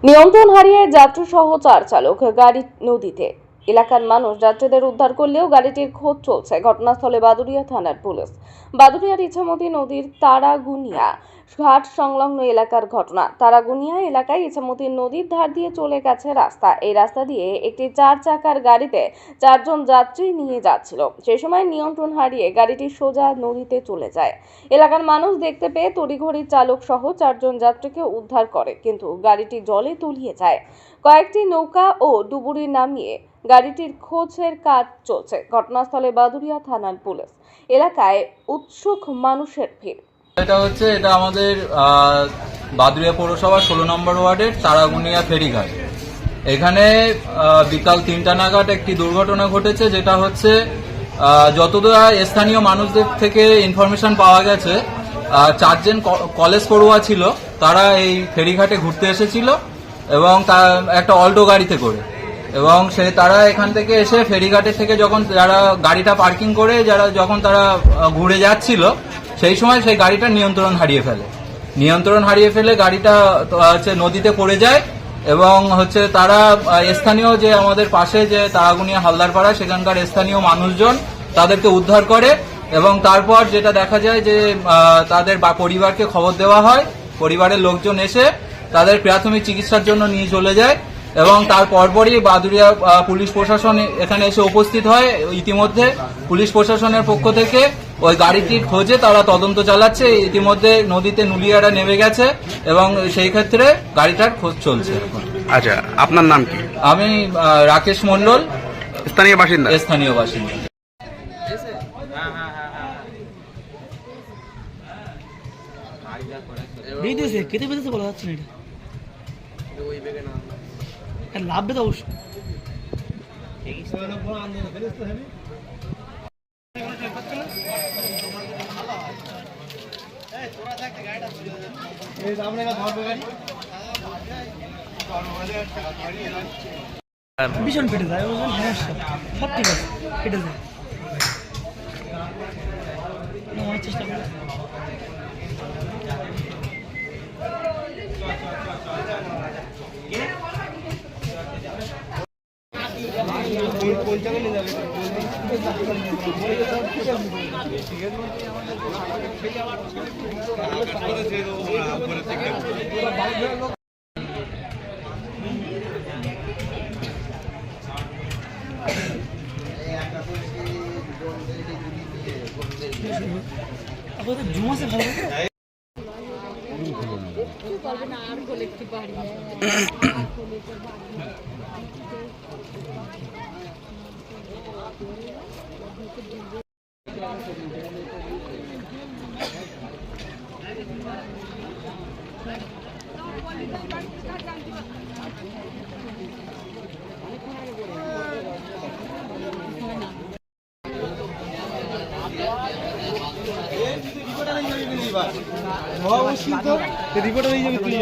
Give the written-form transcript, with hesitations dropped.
নিয়ন্ত্রণ হারিয়ে যাত্রীসহ 4 চালক গাড়ি নদীতে। এলাকার মানুষ যাত্রীদের উদ্ধার করলেও গাড়িটির খোঁজ চলছে। ঘটনাস্থলে বাদুড়িয়া থানার পুলিশ। বাদুড়িয়ার ইছামতি নদীর তারাগুনিয়া ঘাট সংলগ্ন এলাকার ঘটনা। তারাগুনিয়া এলাকায় ইছামতি নদীর ধার দিয়ে চলে গেছে রাস্তা। এই রাস্তা দিয়ে একটি 4 চাকার গাড়িতে 4 জন যাত্রী নিয়ে যাচ্ছিল। সেই সময় নিয়ন্ত্রণ হারিয়ে গাড়িটি সোজা নদীতে চলে যায়। এলাকার মানুষ দেখতে পেয়ে তড়িঘড়ি চালক সহ 4 জন যাত্রীকে উদ্ধার করে, কিন্তু গাড়িটি জলে তলিয়ে যায়। কয়েকটি নৌকা ও ডুবুরি নামিয়ে গাড়িটির খোঁজের কাজ চলছে। ঘটনাস্থলে বাদুড়িয়া থানার পুলিশ। এলাকায় উৎসুক মানুষের ভিড়। এটা আমাদের বাদুড়িয়া পৌরসভা 16 নম্বর ওয়ার্ডের তারাগুনিয়া ফেরিঘাট। এখানে বিকাল 3টা নাগাদ একটি দুর্ঘটনা ঘটেছে, যেটা হচ্ছে যতদূর স্থানীয় মানুষদের থেকে ইনফরমেশন পাওয়া গেছে, 4 জন কলেজ পড়ুয়া ছিল। তারা এই ফেরিঘাটে ঘুরতে এসেছিল এবং একটা অল্টো গাড়িতে করে, এবং তারা এখান থেকে এসে ফেরিঘাটের থেকে যখন যারা গাড়িটা পার্কিং করে যখন তারা ঘুরে যাচ্ছিল, সেই সময় সেই গাড়িটা নিয়ন্ত্রণ হারিয়ে ফেলে গাড়িটা নদীতে পড়ে যায়। এবং তারা স্থানীয় যে আমাদের পাশে যে তারাগুনিয়া হালদারপাড়া, সেখানকার স্থানীয় মানুষজন তাদেরকে উদ্ধার করে, এবং তারপর যেটা দেখা যায় যে তাদের পরিবারকে খবর দেওয়া হয়। পরিবারের লোকজন এসে তাদের প্রাথমিক চিকিৎসার জন্য নিয়ে চলে যায়, এবং তার পরপরই বাদুড়িয়া পুলিশ প্রশাসন এখানে এসে উপস্থিত হয়। ইতিমধ্যে পুলিশ প্রশাসনের পক্ষ থেকে ওই গাড়িটির খোঁজে তারা তদন্ত চালাচ্ছে। ইতিমধ্যে নদীতে নুলিয়ারা নেমে গেছে এবং সেই ক্ষেত্রে গাড়িটার খোঁজ চলছে। আচ্ছা, আপনার নাম কি? আমি রাকেশ মন্ডল, স্থানীয় বাসিন্দা। কেটে বেঁধেছে বলা যাচ্ছে না, এটা লাভ বেঁধে অবশ্য। ভীষণ ফেটে যায়, সমস্যা সব ঠিক আছে, ফেটে যায়। অনেক চেষ্টা করি। জুমাসে ভালো আর বলে একটু পারি। রিপোর্টার হয়ে যাবে তুই।